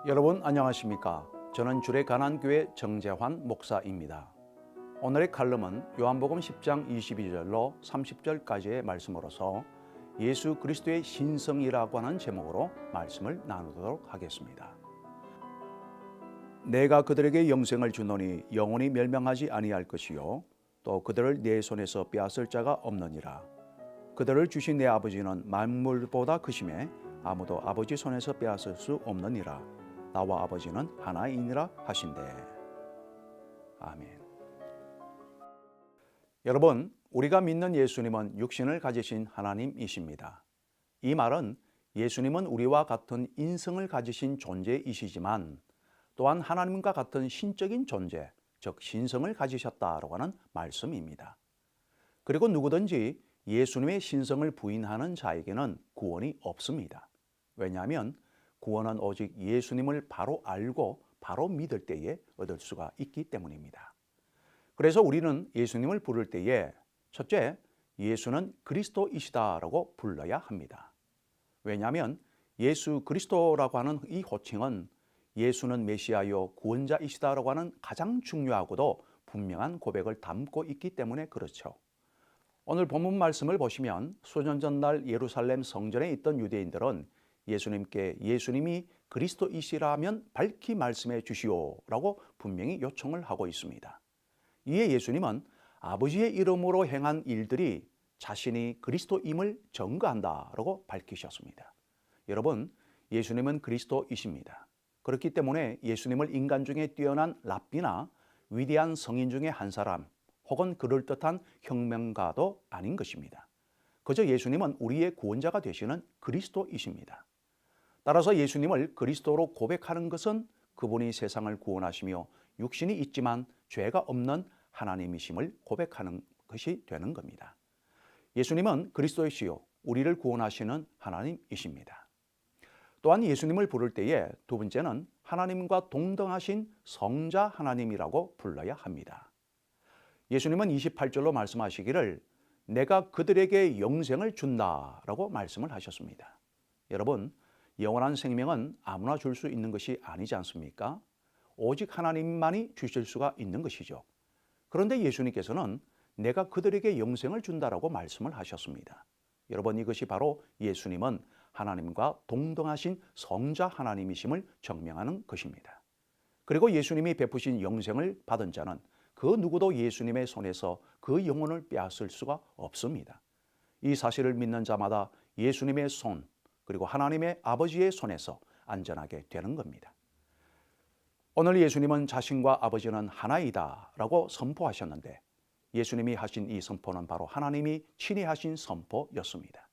여러분 안녕하십니까? 저는 주례 가난교회 정재환 목사입니다. 오늘의 칼럼은 요한복음 10장 22절로 30절까지의 말씀으로서 예수 그리스도의 신성이라고 하는 제목으로 말씀을 나누도록 하겠습니다. 내가 그들에게 영생을 주노니 영원히 멸망하지 아니할 것이요 또 그들을 내 손에서 빼앗을 자가 없느니라. 그들을 주신 내 아버지는 만물보다 크심에 아무도 아버지 손에서 빼앗을 수 없느니라. 나와 아버지는 하나이니라 하신대. 아멘. 여러분, 우리가 믿는 예수님은 육신을 가지신 하나님이십니다. 이 말은 예수님은 우리와 같은 인성을 가지신 존재이시지만 또한 하나님과 같은 신적인 존재, 즉 신성을 가지셨다라고 하는 말씀입니다. 그리고 누구든지 예수님의 신성을 부인하는 자에게는 구원이 없습니다. 왜냐하면 구원은 오직 예수님을 바로 알고 바로 믿을 때에 얻을 수가 있기 때문입니다. 그래서 우리는 예수님을 부를 때에 첫째, 예수는 그리스도이시다라고 불러야 합니다. 왜냐하면 예수 그리스도라고 하는 이 호칭은 예수는 메시아요 구원자이시다라고 하는 가장 중요하고도 분명한 고백을 담고 있기 때문에 그렇죠. 오늘 본문 말씀을 보시면 수년 전날 예루살렘 성전에 있던 유대인들은 예수님께 예수님이 그리스도이시라면 밝히 말씀해 주시오라고 분명히 요청을 하고 있습니다. 이에 예수님은 아버지의 이름으로 행한 일들이 자신이 그리스도임을 증거한다라고 밝히셨습니다. 여러분, 예수님은 그리스도이십니다. 그렇기 때문에 예수님을 인간 중에 뛰어난 랍비나 위대한 성인 중에 한 사람 혹은 그럴듯한 혁명가도 아닌 것입니다. 그저 예수님은 우리의 구원자가 되시는 그리스도이십니다. 따라서 예수님을 그리스도로 고백하는 것은 그분이 세상을 구원하시며 육신이 있지만 죄가 없는 하나님이심을 고백하는 것이 되는 겁니다. 예수님은 그리스도이시요 우리를 구원하시는 하나님이십니다. 또한 예수님을 부를 때에 두 번째는 하나님과 동등하신 성자 하나님이라고 불러야 합니다. 예수님은 28절로 말씀하시기를 내가 그들에게 영생을 준다라고 말씀을 하셨습니다. 여러분, 영원한 생명은 아무나 줄 수 있는 것이 아니지 않습니까? 오직 하나님만이 주실 수가 있는 것이죠. 그런데 예수님께서는 내가 그들에게 영생을 준다라고 말씀을 하셨습니다. 여러분, 이것이 바로 예수님은 하나님과 동등하신 성자 하나님이심을 증명하는 것입니다. 그리고 예수님이 베푸신 영생을 받은 자는 그 누구도 예수님의 손에서 그 영혼을 빼앗을 수가 없습니다. 이 사실을 믿는 자마다 예수님의 손, 그리고 하나님의 아버지의 손에서 안전하게 되는 겁니다. 오늘 예수님은 자신과 아버지는 하나이다 라고 선포하셨는데 예수님이 하신 이 선포는 바로 하나님이 친히 하신 선포였습니다.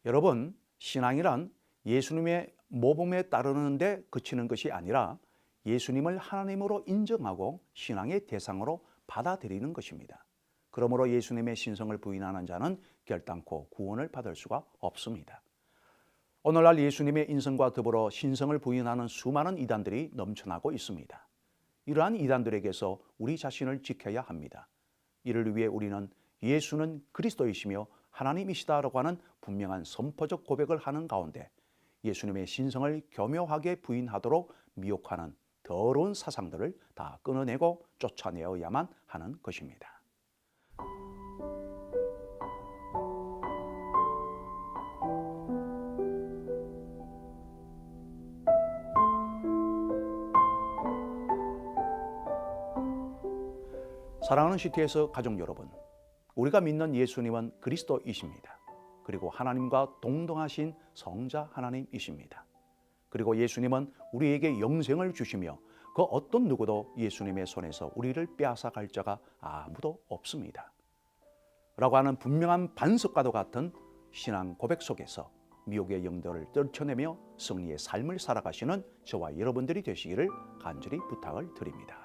여러분, 신앙이란 예수님의 모범에 따르는 데 그치는 것이 아니라 예수님을 하나님으로 인정하고 신앙의 대상으로 받아들이는 것입니다. 그러므로 예수님의 신성을 부인하는 자는 결단코 구원을 받을 수가 없습니다. 오늘날 예수님의 인성과 더불어 신성을 부인하는 수많은 이단들이 넘쳐나고 있습니다. 이러한 이단들에게서 우리 자신을 지켜야 합니다. 이를 위해 우리는 예수는 그리스도이시며 하나님이시다라고 하는 분명한 선포적 고백을 하는 가운데 예수님의 신성을 교묘하게 부인하도록 미혹하는 더러운 사상들을 다 끊어내고 쫓아내어야만 하는 것입니다. 사랑하는 CTS 가족 여러분, 우리가 믿는 예수님은 그리스도이십니다. 그리고 하나님과 동등하신 성자 하나님이십니다. 그리고 예수님은 우리에게 영생을 주시며 그 어떤 누구도 예수님의 손에서 우리를 빼앗아 갈 자가 아무도 없습니다. 라고 하는 분명한 반석과도 같은 신앙 고백 속에서 미혹의 영들을 떨쳐내며 승리의 삶을 살아가시는 저와 여러분들이 되시기를 간절히 부탁을 드립니다.